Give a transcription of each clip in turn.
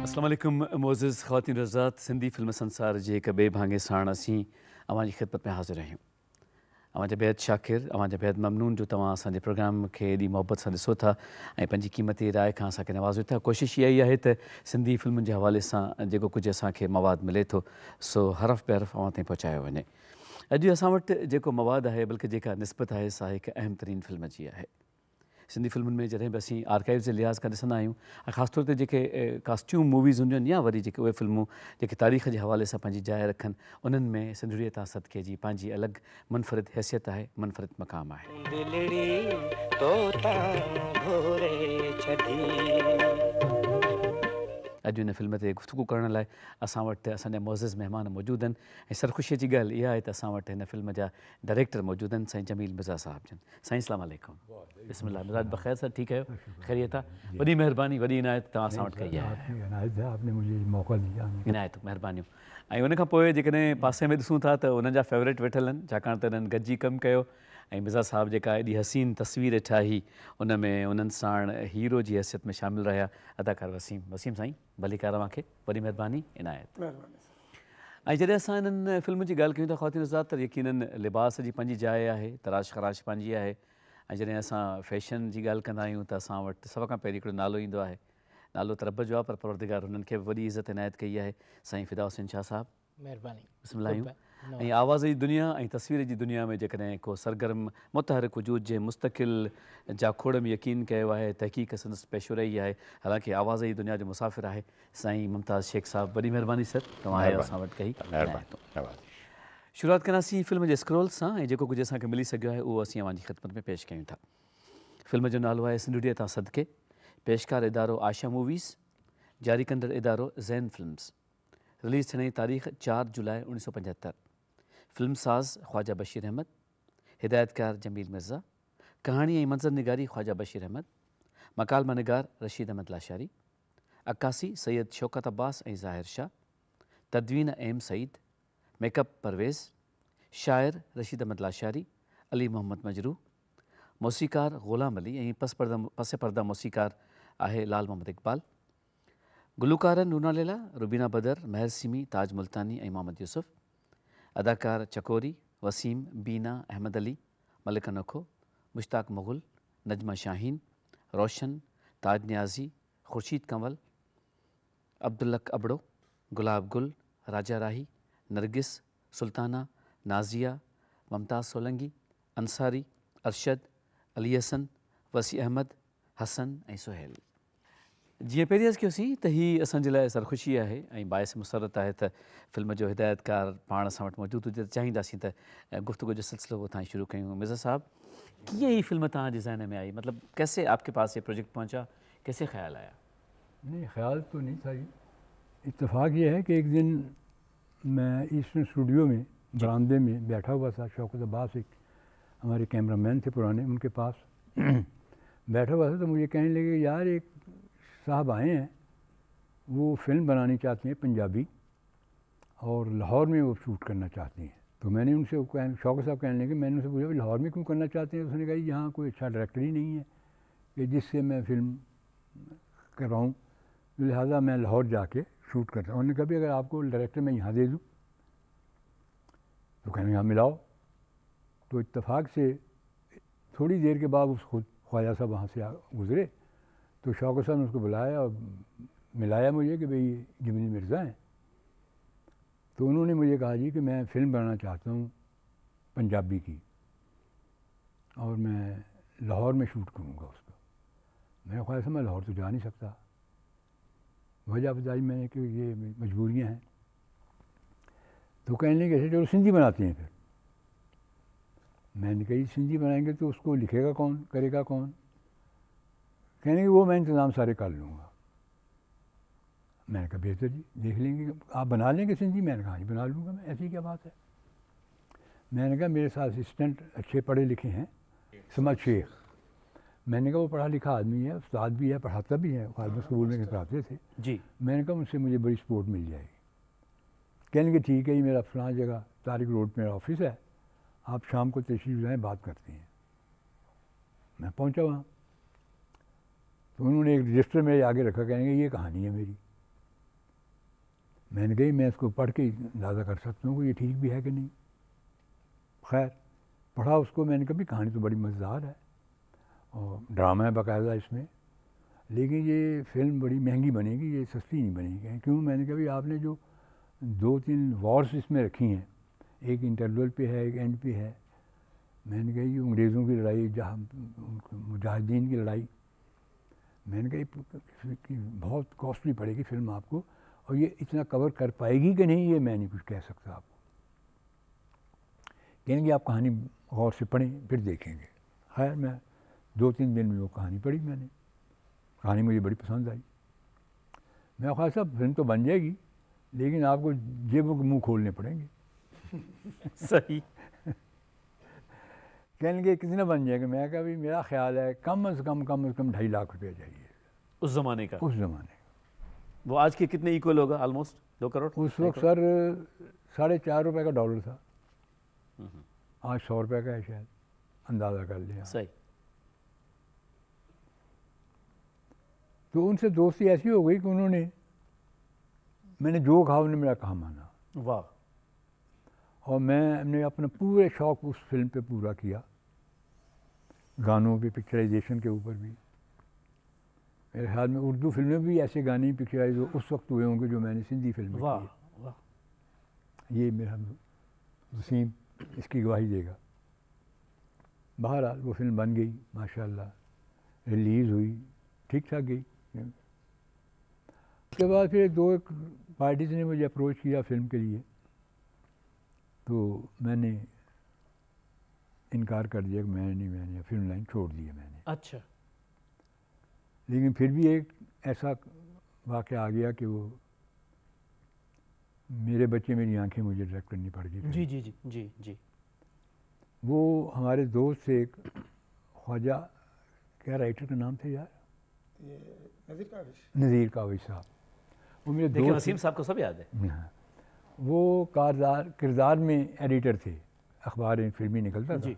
अस्सलाम वालेकुम मोअज़्ज़िज़ ख़वातीन हज़रात। सिंधी फिल्म संसार जे हिक ॿिए भाङे साण असीं अवांजी ख़िदमत में हाज़िर आहियूं। अवांजा बेहद शाकिर, अवांजा बेहद ममनून जो तव्हां असांजे प्रोग्राम खे एॾी मोहबत सां ॾिसो था ऐं पंहिंजी क़ीमती राय खां असांखे नवाज़ो था। कोशिशि इहा ई आहे त सिंधी फिल्मुनि जे हवाले सां जेको कुझु असांखे मवाद मिले थो सो हरफ़ बेहरफ़ अवां ताईं पहुचायो वञे। अॼु असां वटि जेको मवाद आहे बल्कि जेका निस्बत आहे सा हिकु अहम तरीन फिल्म जी आहे। सिंधी फिल्मुनि में जॾहिं बि असीं आर्काइव्स जे लिहाज़ खां ॾिसंदा आहियूं ऐं ख़ासि तौर ते जेके कास्ट्यूम मूवीज़ हूंदियूं आहिनि या वरी जेके उहे फिल्मूं जेके तारीख़ जे हवाले सां पंहिंजी जाइ रखनि उन्हनि में सिंधड़ीअ सदके जी पंहिंजी अलॻि मुनफ़रिद हैसियत आहे, मुनफ़रिद मक़ाम आहे। अॼु हिन फिल्म ते गुफ़्तगू करण लाइ असां वटि असांजा मुअज़्ज़िज़ महिमान मौजूदु आहिनि ऐं सरख़ुशीअ जी ॻाल्हि इहा आहे त असां वटि हिन फिल्म जा डायरेक्टर मौजूदु आहिनि साईं जमील मिर्ज़ा साहिब जन। साईं अस्सलाम वालेकुम। बिस्मिल्लाह, मिज़ाज बख़ैर सां ठीकु आहियो? ख़ैरियत आहे? वॾी महिरबानी, वॾी इनायत तव्हां असां वटि कई आहे। आपने मुझे मौका दिया। इनायत, महिरबानियूं। ऐं उन खां पोइ जेकॾहिं पासे में ॾिसूं था त उन्हनि जा फेवरेट वेठल आहिनि छाकाणि त उन्हनि गॾिजी कमु कयो ऐं मिर्ज़ा साहिबु जेका एॾी हसीन तस्वीर ठाही उन में उन्हनि साण हीरो जी हैसियत में शामिलु रहिया अदाकार वसीम साईं भली कार खे वॾी महिरबानी, इनायत। ऐं जॾहिं असां इन्हनि फिल्म जी ॻाल्हि कयूं था ख़वातीन हज़रात त यकीनन लिबास जी पंहिंजी जाइ आहे, तराश ख़राश पंहिंजी आहे ऐं जॾहिं असां फैशन जी ॻाल्हि कंदा आहियूं त असां वटि सभ खां पहिरीं हिकिड़ो नालो ईंदो आहे। नालो त रब जो आहे पर परवरदिगार हुननि खे वॾी इज़त इनायत कई आहे, साईं फिदा हुसैन शाह साहिबु। महिरबानी। बिस्मिल्लाह। ऐं आवाज़ जी दुनिया ऐं तस्वीर जी दुनिया में जेकॾहिं को सरगर्म मुतहरिक वजूद जे मुस्तक़िल जाखोड़ में यकीन कयो आहे, तहक़ीक़ संदसि पेशो रही आहे, हालांकि आवाज़ जी दुनिया जो मुसाफ़िर आहे साईं मुमताज़ शेख साहिबु। वॾी महिरबानी सर, तव्हां आया असां वटि कई। शुरूआत कंदासीं फिल्म जे स्क्रोल सां ऐं जेको कुझु असांखे मिली सघियो आहे उहो असीं अवांजी ख़िदमत में पेश कयूं था। फिल्म जो नालो आहे सिंधड़ीअ तां सदके, पेशकार इदारो आशा मूवीज़, जारी कंदड़ इदारो ज़ैन फिल्म्स। रिलीज़ थियण जी तारीख़ 4 जुलाई 1975। फिल्म साज़ ख़्वाजा बशीर अहमद, हिदायतकार जमील मिर्ज़ा, कहाणी ऐं मंज़र निगारी ख़्वाजा बशीर अहमद, मकालमा निगार रशीद अहमद लाशारी, अक्कासी सैयद शौकत अब्बास ऐं ज़ाहिर शाह, तदवीन एम सईद, मेकअप परवेज़, शाइर रशीद अहमद लाशारी, अली मोहम्मद मजरू, मौसीकार ग़ुलाम अली ऐं पस पर्दा मौसीकार आहे लाल मोहम्मद इक़बाल। गुलूकार नूना लैला, रुबीना बदर, महर सिमी, ताज मुल्तानी ऐं मोहम्मद यूसुफ। अदाकार चकोरी, वसीम, बीना, अहमद अली, मलिक अनोखो, मुश्ताक मुग़ल, नजमा शाहीन, रोशन, ताज न्याज़ी, ख़ुर्शीद कंवल, अब्दुल्लक अबड़ो, गुलाब गुल, राजा राही, नरगिस, सुल्ताना, नाज़िया, ममताज़ सोलंगी, अंसारी, अरशद, अली हसन, वसी अहमद, हसन ऐं सुहेल। जीअं पहिरीं अर्ज़ु कयोसीं त हीअ असांजे लाइ सरख़ुशी आहे ऐं बाइस मुसरत आहे त फिल्म जो हिदायतकार पाण असां वटि मौजूदु हुजे त चाहींदासीं त गुफ़्तगू जो सिलसिलो उतां शुरू कयूं। मिर्ज़ा साहब, कीअं ही फिल्म तव्हांजे ज़हन में आई, मतलब कैसे आपके पास ये प्रोजेक्ट पहुंचा, कैसे ख्याल आया? नहीं, ख्याल तो नहीं था। इत्तेफाक ये है कि एक दिन मैं ईस्टर्न स्टूडियो में बरामदे में बैठा हुआ था। शौकत अब्बास एक हमारे कैमरामैन थे पुराने, उनके पास बैठा हुआ था तो मुझे कहने लगे यार एक साहब आए हैं, वो फिल्म बनानी चाहते हैं पंजाबी और लाहौर में वो शूट करना चाहते हैं। तो मैंने उनसे शौकत साहब कहने लगे, मैंने उनसे पूछा लाहौर में क्यों करना चाहते हैं? उसने कहा यहाँ कोई अच्छा डायरेक्टर ही नहीं है कि जिससे मैं फिल्म करवाऊँ, लिहाजा मैं लाहौर जाके शूट करता हूँ। उन्होंने कहा भी अगर आपको डायरेक्टर मैं यहाँ दे दूँ तो कहने यहाँ मिलाओ। तो इत्तेफाक से थोड़ी देर के बाद उस खुद ख्वाजा साहब वहाँ से गुज़रे तो शौकत साहब ने उसको बुलाया और मिलाया मुझे कि भाई जमील मिर्ज़ा हैं। तो उन्होंने मुझे कहा जी कि मैं फ़िल्म बनाना चाहता हूँ पंजाबी की और मैं लाहौर में शूट करूँगा उसको। मैंने ख्वाजा साहब मैं लाहौर तो जा नहीं सकता। वजह बताई मैंने कि ये मजबूरियाँ हैं। तो कहने लगे ऐसे चलो सिंधी बनाते हैं। फिर मैंने कही सिंधी बनाएंगे तो उसको लिखेगा कौन, करेगा कौन? कहने कि वो मैं इंतज़ाम सारे कर लूँगा। मैंने कहा बेहतर जी, देख लेंगे आप बना लेंगे सिंधी? मैंने कहा जी बना लूँगा मैं, ऐसी क्या बात है। मैंने कहा मेरे साथ असिस्टेंट अच्छे पढ़े लिखे हैं, समझ शेख। मैंने कहा वो पढ़ा लिखा आदमी है, उस्ताद भी है, पढ़ाता भी है, खालसा स्कूल में पढ़ाते थे जी। मैंने कहा उनसे मुझे बड़ी सपोर्ट मिल जाएगी। कहने कि ठीक है ये मेरा फलां जगह तारिक रोड मेरा ऑफिस है, आप शाम को तशरीफ़ लाएँ, बात करते हैं। मैं पहुंचा वहाँ तो उन्होंने एक रजिस्टर मेरे आगे रखा, कहेंगे ये कहानी है मेरी। मैंने कही मैं इसको पढ़ के अंदाज़ा कर सकता हूँ कि ये ठीक भी है कि नहीं। खैर पढ़ा उसको, मैंने कहा भी कहानी तो बड़ी मज़ेदार है और ड्रामा है बाकायदा इसमें, लेकिन ये फ़िल्म बड़ी महंगी बनेगी, ये सस्ती नहीं बनेगी। क्यों? मैंने कहा भाई आपने जो 2-3 वॉर्स इसमें रखी हैं, एक इंटरवल पे है, एक एंड पे है। मैंने कहा ये अंग्रेज़ों की लड़ाई, जहाँ मुजाहिदीन की लड़ाई, मैंने कहा कि बहुत कॉस्टली पड़ेगी फ़िल्म आपको, और ये इतना कवर कर पाएगी कि नहीं ये मैं नहीं कुछ कह सकता आपको। कहेंगे आप कहानी गौर से पढ़ें फिर देखेंगे। खैर मैं 2-3 दिन में वो कहानी पढ़ी मैंने, कहानी मुझे बड़ी पसंद आई। मैं ख्याल साहब फिल्म तो बन जाएगी, लेकिन आपको जेबों के मुँह खोलने पड़ेंगे। सही। कहेंगे कितना बन जाएगा? मैं कहा भाई मेरा ख्याल है कम से कम 2.5 लाख रुपया चाहिए उस ज़माने का? उस ज़माने। वो आज के कितने इक्वल होगा? ऑलमोस्ट 2 करोड़ उस वक्त सर 4.5 रुपये का डॉलर था, आज 100 रुपये का है शायद, अंदाज़ा कर लिया। सही। तो उनसे दोस्ती ऐसी हो गई कि उन्होंने, मैंने जो कहा उन्होंने मेरा कहा माना। वाह। और मैंने अपना पूरे शौक़ उस फिल्म पे पूरा किया, गानों पे, पिक्चराइजेशन के ऊपर भी। मेरे ख्याल में उर्दू फिल्में भी ऐसे गाने ही पिक्चराइज उस वक्त हुए होंगे जो मैंने सिंधी फिल्म में वाह किए। वाह। ये मेरा वसीम इसकी गवाही देगा। बहरहाल वो फिल्म बन गई माशाल्लाह, रिलीज़ हुई, ठीक ठाक गई। उसके बाद फिर 2 एक पार्टीज़ ने मुझे अप्रोच किया फिल्म के लिए, तो मैंने इनकार कर दिया कि मैंने फिल्म लाइन छोड़ दी है मैंने। अच्छा। लेकिन फिर भी एक ऐसा वाक़या आ गया कि वो मेरे बच्चे मेरी आंखें मुझे डायरेक्ट करनी पड़ गई। जी जी जी जी जी। वो हमारे दोस्त से एक ख्वाजा, क्या राइटर का नाम था यार? नज़ीर काविश साहब। वो मेरे देखिए दोस्त, वसीम साहब को सब याद है। हाँ, वो किरदार में एडिटर थे, अखबार फिल्मी निकलता था,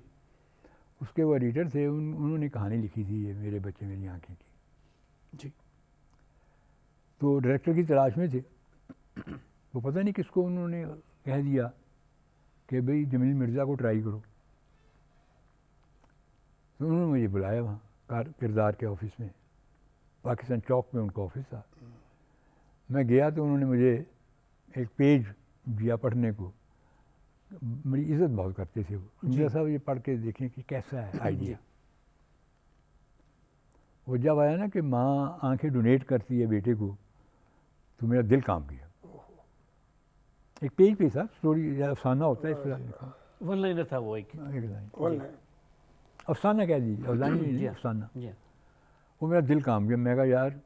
उसके वो एडिटर थे। उन्होंने कहानी लिखी थी ये मेरे बच्चे मेरी आंखें की जी। तो डायरेक्टर की तलाश में थे। वो पता नहीं किसको उन्होंने कह दिया कि भाई जमील मिर्ज़ा को ट्राई करो। तो उन्होंने मुझे बुलाया वहाँ किरदार के ऑफिस में, पाकिस्तान चौक में उनका ऑफिस था। मैं गया तो उन्होंने मुझे एक पेज दिया पढ़ने को, मेरी इज़्ज़त बहुत करते थे वो। मिर्ज़ा साहब ये पढ़ के देखें कि कैसा है आइडिया। वो जब आया ना कि माँ आंखें डोनेट करती है बेटे को, तो मेरा दिल काम किया। एक पेज पे था, स्टोरी अफसाना होता है इस तरह, वन लाइनर था वो, एक लाइन अफसाना कह दीजिए, अफसाना। वो मेरा दिल काम किया। मैं कहा यार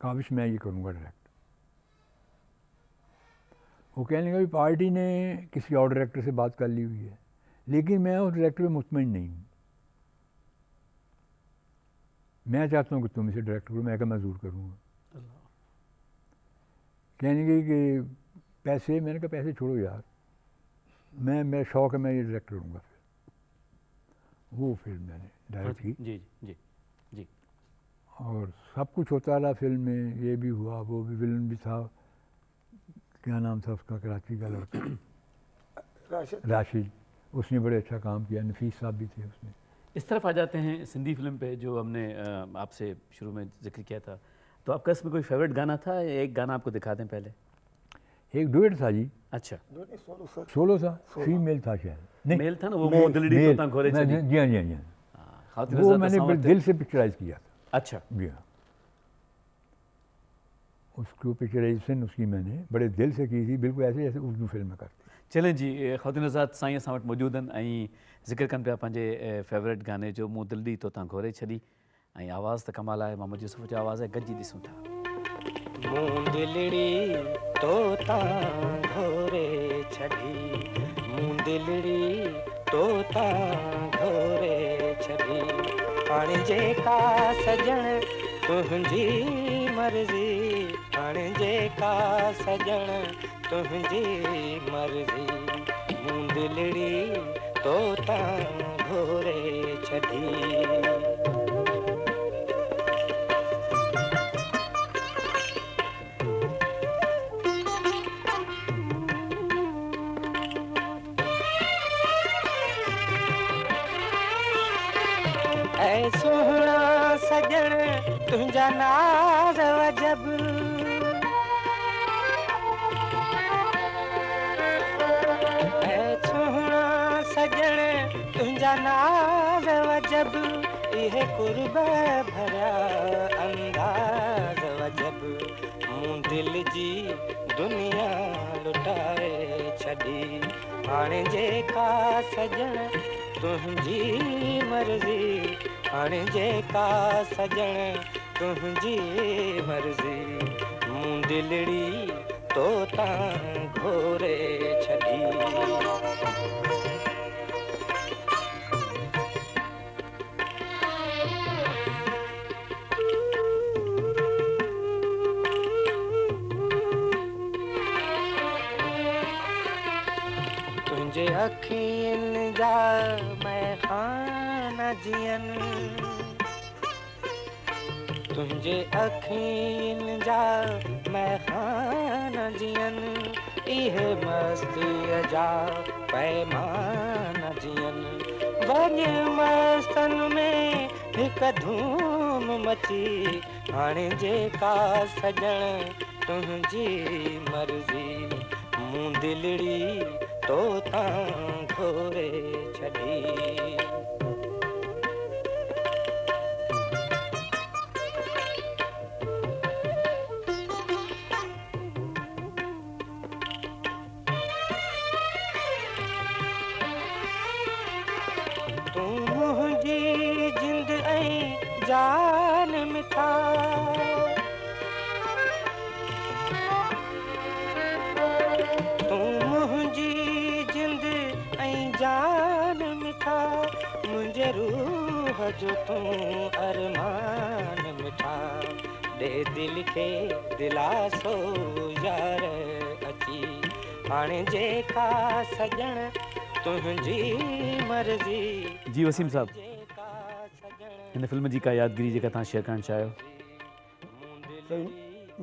काविश मैं ये करूँगा डायरेक्ट। वो कहने लगा पार्टी ने किसी और डायरेक्टर से बात कर ली हुई है, लेकिन मैं उस डायरेक्टर पे मुतमईन नहीं हूँ, मैं चाहता हूँ कि तुम इसे डायरेक्टर करो। मैं कहा मैं ज़रूर करूँगा। कहने लगी कि पैसे, मैंने कहा पैसे छोड़ो यार, मेरा शौक़ है, मैं ये डायरेक्ट करूँगा। फिर वो फिल्म मैंने डायरेक्ट की। जी जी जी। और सब कुछ होता रहा फिल्म में, ये भी हुआ, वो भी, विलन भी था, क्या नाम था उसका, कराची का लड़का राशिद, उसने बड़े अच्छा काम किया। नफीस साहब भी थे उसमें। इस तरफ आ जाते हैं सिंधी फिल्म पे, जो हमने आपसे शुरू में जिक्र किया था। तो आपका इसमें कोई फेवरेट गाना था? एक गाना आपको दिखा दें पहले। एक डुएट था जी। अच्छा। सोलो था, फीमेल था शायद, नहीं मेल था ना वो, मोदलड़ी तो घोरे चली। जी हाँ जी हाँ जी हाँ, वो मैंने बड़े दिल से पिक्चराइज किया था। अच्छा। जी हाँ, उसको पिक्चराइजेशन उसकी मैंने बड़े दिल से की थी, बिल्कुल ऐसे जैसे उर्दू फिल्म में करते। चलें जी, ख़वातीन हज़रात, साईं असां वटि मौजूदु आहिनि ऐं ज़िक्र कनि पिया पंहिंजे फेवरेट गाने जो, मूं दिलि ॾी तोतां घोरे छॾी। ऐं आवाज़ त कमाल आहे, मोहम्मद यूसुफ जो आवाज़ आहे, गॾिजी ॾिसूं था। मूं दिलड़ी तोता घोरे छॾी, मूं दिलड़ी तोता घोरे छॾी, हाणे जेका सजण तुंहिंजी मर्ज़ी, हाणे जेका सजण तुंहिंजी मर्ज़ी, मूं दिलड़ी तोता घोरे छॾी। तुंहिंजा नाज़ वजब ऐं सुहिणा सजण तुंहिंजा नाज़ वजब इहे कुर्ब भरिया अंदाज़ वजब मूं दिलि जी दुनिया लुटाए छॾी हाणे जेका सजण तुंहिंजी मर्ज़ी हाणे जेका सजण तुंहिंजी मर्ज़ी मूं दिलड़ी तो तां घोरे छॾी तुंहिंजे अखियुनि जा मैखाना जियनि तुंहिंजे अखियुनि जा मैखाना जियनि इहे मस्तीअ जा पैमाना जियनि वञ मस्तनि में हिकु धूम मची हाणे जेका सजण तुंहिंजी मर्ज़ी मूं दिलड़ी तो तां घोरे छॾी तूं मुंहिंजी जिंद ऐं जान मिठा तूं मुंहिंजी जिंद ऐं जान मिठा मुंहिंजे रूह जो तूं अरमान मिठा ॾे दिलि खे दिलासो यार अची हाणे जेका सजण तुंहिंजी मर्ज़ी जी वसीम साहब हिन फिल्म जी का यादगिरी जेका तव्हां शेयर करणु चाहियो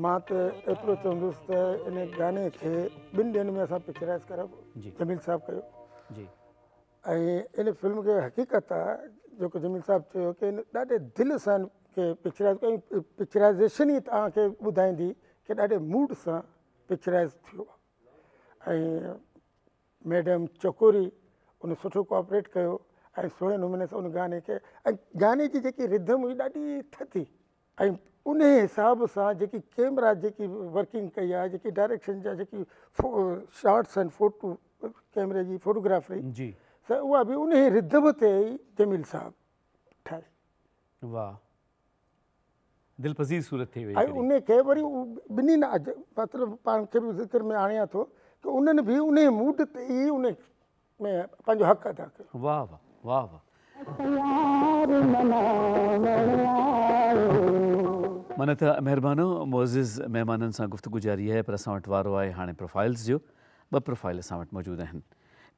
मां त एतिरो चवंदुसि त इन गाने खे 2 ॾींहंनि में असां पिक्चराइज़ करायो जी जमील साहब कयो जी ऐं इन फिल्म खे हक़ीक़त आहे जेको जमील साहब चयो की इन ॾाढे दिलि सां खे पिक्चराइज़ कई पिक्चराइज़ेशन ई तव्हांखे ॿुधाईंदी की ॾाढे मूड सां पिक्चराइज़ थियो आहे ऐं मैडम चकोरी उन सुठो कोऑपरेट कयो ऐं सुहिणे नमूने सां उन गाने खे ऐं गाने जी जेकी रिधम हुई ॾाढी थधी ऐं उन हिसाब सां जेकी कैमरा जेकी वर्किंग कई आहे जेकी डायरेक्शन जा जेकी शॉट्स आहिनि फोटो कैमरे जी फोटोग्राफरी जी त उहा बि उन रिधम ते ई जमील साहब ठाहे वाह दिलि पज़ीर सूरत थी वई ऐं उन खे वरी ॿिन्हिनि मतिलबु पाण खे बि ज़िक्र में आणियां थो की उन्हनि बि उन मूड ते ई उन में पंहिंजो हक़ अदा कयो वाह वाह वाह वाह मन त महिरबानो मोज़िज़ महिमाननि सां गुफ़्तगू जारी आहे पर असां वटि वारो आहे हाणे प्रोफाइल्स जो 2 प्रोफाइल असां वटि मौजूदु आहिनि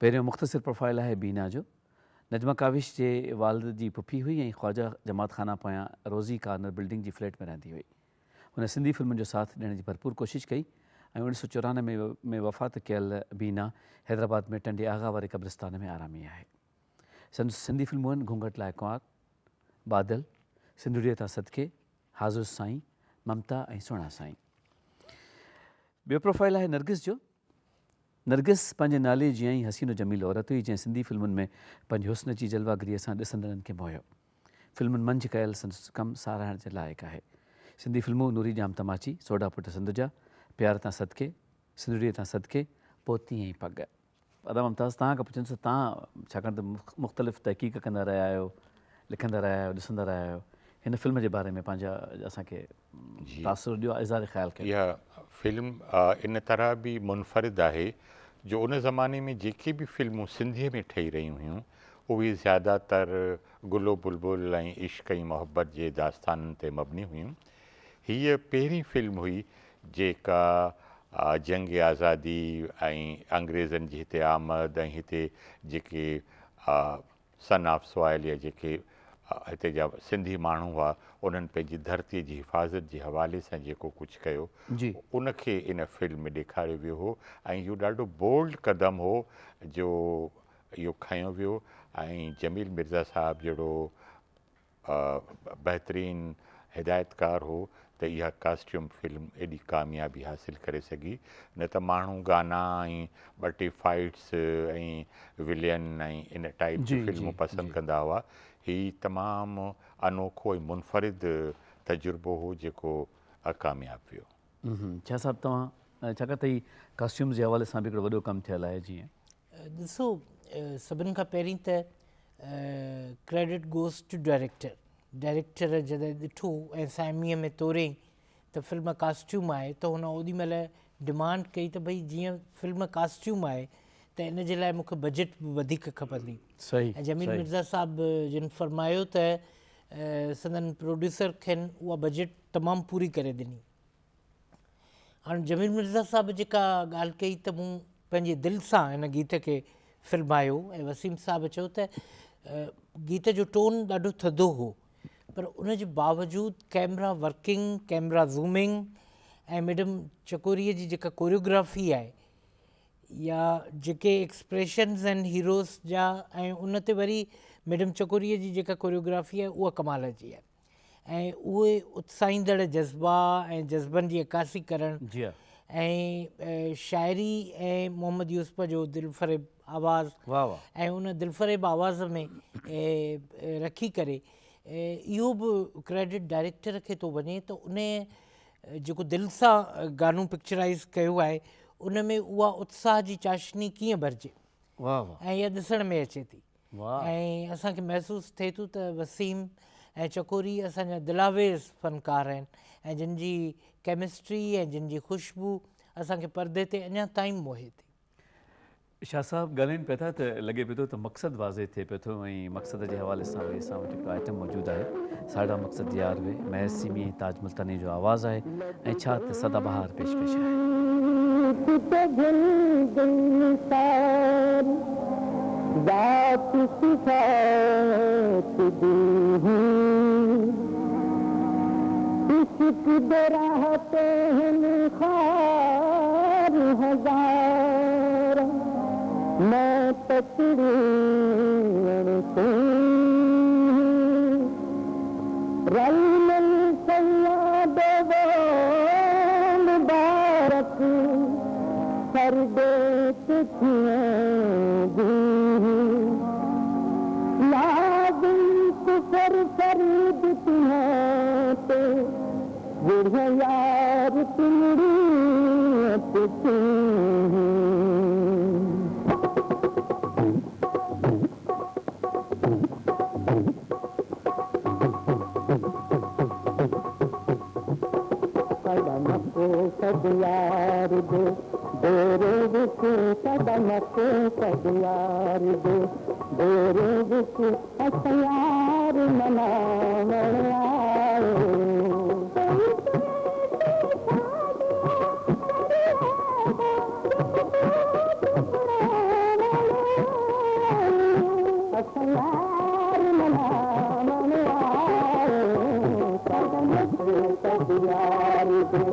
पहिरियों मुख़्तसिर प्रोफाइल आहे बीना जो नजमा काविश जे वालिद जी पुफी हुई ऐं ख्वाजा जमात खाना पोयां रोज़ी कार्नर बिल्डिंग जी फ्लैट में रहंदी हुई हुन सिंधी फिल्मुनि जो साथ ॾियण जी भरपूर कोशिशि कई ऐं 1994 में वफ़ात कयल बीना हैदराबाद में टंडे आगा वारे क़ब्रिस्तान में आरामी आहे सिंधी फिल्मूं आहिनि घूंघट लाइ कुंवार बादल सिंधुड़ीअ तां सदके हाज़ुर साईं ममता ऐं सुहिणा साईं ॿियो प्रोफाइल आहे नरगिस जो नरगिस पंहिंजे नाले जीअं ई हसीनो जमील औरत हुई जंहिं सिंधी फिल्मुनि में पंहिंजी हुस्न जी जलवागरीअ सां ॾिसंदड़नि खे मोहियो फिल्मुनि मंझि कयल संदसि कमु साराहण जे लाइक़ु आहे सिंधी फिल्मूं नूरी जाम तमाची सोडा पुट सिंधुजा प्यार तां सदके सिंधुड़ीअ तां सदके पोती ऐं पग अदा मुमताज़ तव्हां खां पुछनि तव्हां छाकाणि त मुख़्तलिफ़ तहक़ीक़ कंदा रहिया आहियो लिखंदा रहिया आहियो ॾिसंदा रहिया आहियो हिन फिल्म जे बारे में पंहिंजा असांखे तासुर ॾियो इज़हार ख़्यालु कयो इहा फिल्म इन तरह बि मुनफ़रिद आहे जो उन ज़माने में जेके बि फिल्मूं सिंधीअ में ठही रहियूं हुयूं उहे ज़्यादातर गुलो बुलबुल ऐं इश्क़ ऐं मोहबत जे दास्ताननि ते मबनी हुयूं हीअ पहिरीं फिल्म हुई जेका जंग आज़ादी ऐं अंग्रेज़नि जी हिते आमद ऐं हिते जेके सन ऑफ सॉइल या जेके हिते जा सिंधी माण्हू हुआ उन्हनि पंहिंजी धरतीअ जी हिफ़ाज़त जे हवाले सां जेको कुझु कयो जी उनखे इन फिल्म में ॾेखारियो वियो हो ऐं इहो ॾाढो बोल्ड क़दम हो जो इहो खयों वियो ऐं जमील मिर्ज़ा साहिबु जहिड़ो बहितरीनु हिदायतकार हो त इहा कॉस्ट्यूम फिल्म एॾी कामयाबी हासिल करे सघी, न त माण्हू गाना ऐं ॿ टे फाइट्स ऐं विलियन ऐं इन टाइप जी फिल्मूं पसंदि कंदा हुआ। हीउ तमामु अनोखो ऐं मुनफ़रिद तजुर्बो हो जेको अकामयाब वियो। छा साहिबु तव्हां छाकाणि त हीउ कॉस्ट्यूम्स जे हवाले सां बि हिकिड़ो वॾो कमु थियल आहे? जीअं ॾिसो, सभिनि खां पहिरीं त credit goes to director. Director जॾहिं ॾिठो ऐं साइमीअ में तोरियईं त फिल्म कॉस्ट्यूम आहे, त हुन ओॾी महिल डिमांड कई त भई जीअं फिल्म कॉस्ट्यूम आहे त इन जे लाइ मूंखे बजट बि वधीक खपंदी। सही। ऐं जमील मिर्ज़ा साहिबु जिन फरमायो त संदन प्रोड्यूसर खेनि उहा बजट तमामु पूरी करे ॾिनी। हाणे जमील मिर्ज़ा साहिबु जेका ॻाल्हि कई त मूं पंहिंजे दिलि सां हिन गीत खे फिल्मायो, ऐं वसीम साहिबु चयो त गीत जो टोन ॾाढो थधो हो, पर उन जे बावजूदि कैमरा वर्किंग, कैमरा ज़ूमिंग ऐं मैडम चकोरीअ जी जेका कोरियोग्राफी आहे या जेके एक्सप्रेशन्स आहिनि हीरोज़ जा, ऐं उन ते वरी मैडम चकोरीअ जी जेका कोरियोग्राफी आहे उहा कमाल जी आहे। ऐं उहे उत्साहींदड़ जज़्बा ऐं जज़्बनि जी अकासी करणु ऐं शाइरी ऐं मोहम्मद यूसुफ जो दिलफ़रेब आवाज़ ऐं उन दिलफ़रेब आवाज़ में रखी करे इहो बि क्रेडिट डायरेक्टर खे थो वञे त उन जेको दिलि सां गानो पिक्चराइज़ कयो आहे उन में उहा उत्साह जी चाशनी कीअं भरिजे ऐं इहा ॾिसण में अचे थी। ऐं असांखे महसूसु थिए थो त वसीम ऐं चकोरी असांजा दिलावेज़ फ़नकार आहिनि ऐं जिन जी केमिस्ट्री ऐं जिन जी ख़ुशबू असांखे परदे ते अञा ताईं मोहे थी। शाह साहब ॻाल्हाइनि पिया था त लॻे पियो थो त मक़सदु वाज़े थिए पियो थो, ऐं मक़सद जे हवाले सां वरी असां वटि हिकिड़ो आइटम मौजूदु आहे, साढा मक़सद यार वे महर सिमी ताज मुल्तानी जो आवाज़ु आहे ऐं छा त सदाबहार पेशकश आहे। मैं पकड़ी रल सयाद मुबारक सर देत लाजिम कुफर फरीद तुम्हें तो बुढ़े यार तुमरी यार दे डेरे विच कदमक यार दे डेरे विच यार मनावण यार मनावण कदमक यार दे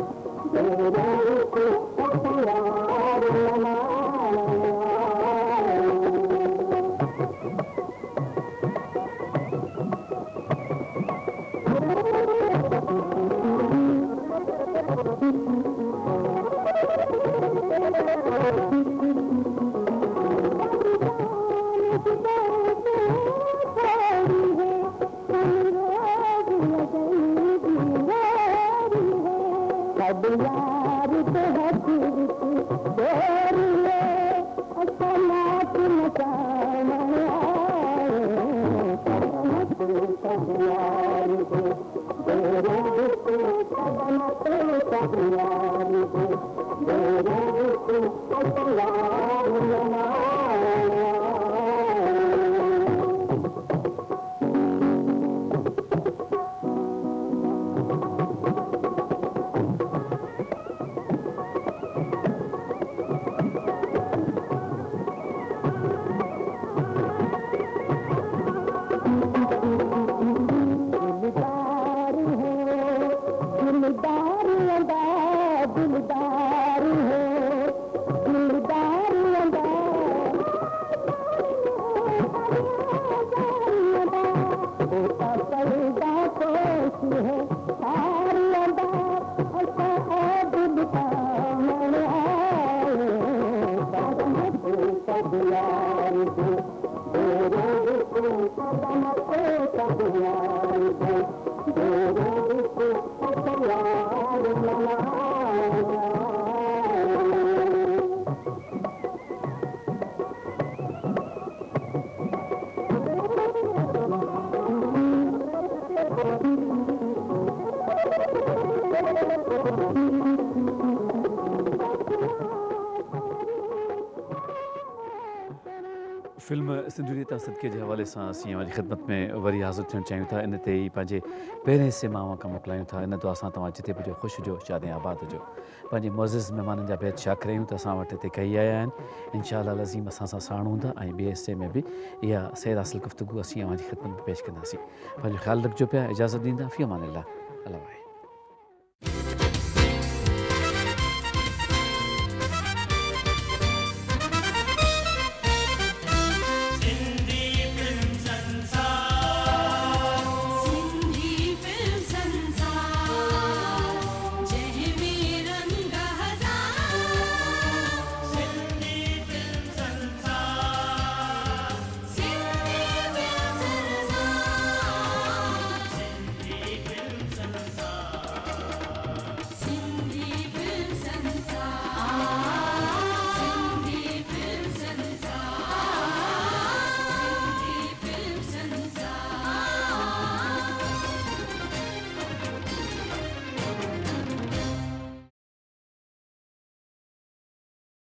यार तो देरिए असनात मचाना यार दे तेरे यार दे है फिल्म सिंधुरीता सदके के हवाले से असीं अवां जी ख़िदमत में वरी हाज़िर थियणु चाहियूं था। इन ते ई पंहिंजे पहिरें हिस्से मां खां मोकिलायूं था। इन दुआ सां तव्हां जिते बि ख़ुशि हुजो, शाद ऐं आबाद हुजो। पंहिंजे मुअज़्ज़िज़ महिमाननि जा बैत छा करियूं त असां वटि हिते कई आया आहिनि। इंशाअल्लाह लज़ीम असां सां साण हूंदा ऐं ॿिए हिसे में बि इहा सैर हासिल गुफ़्तगू असीं अवां जी ख़िदमत में पेश कंदासीं। पंहिंजो ख़्यालु रखिजो पिया, इजाज़त ॾींदा, फ़ी अमान अल्लाह। अल्लाह वाहे।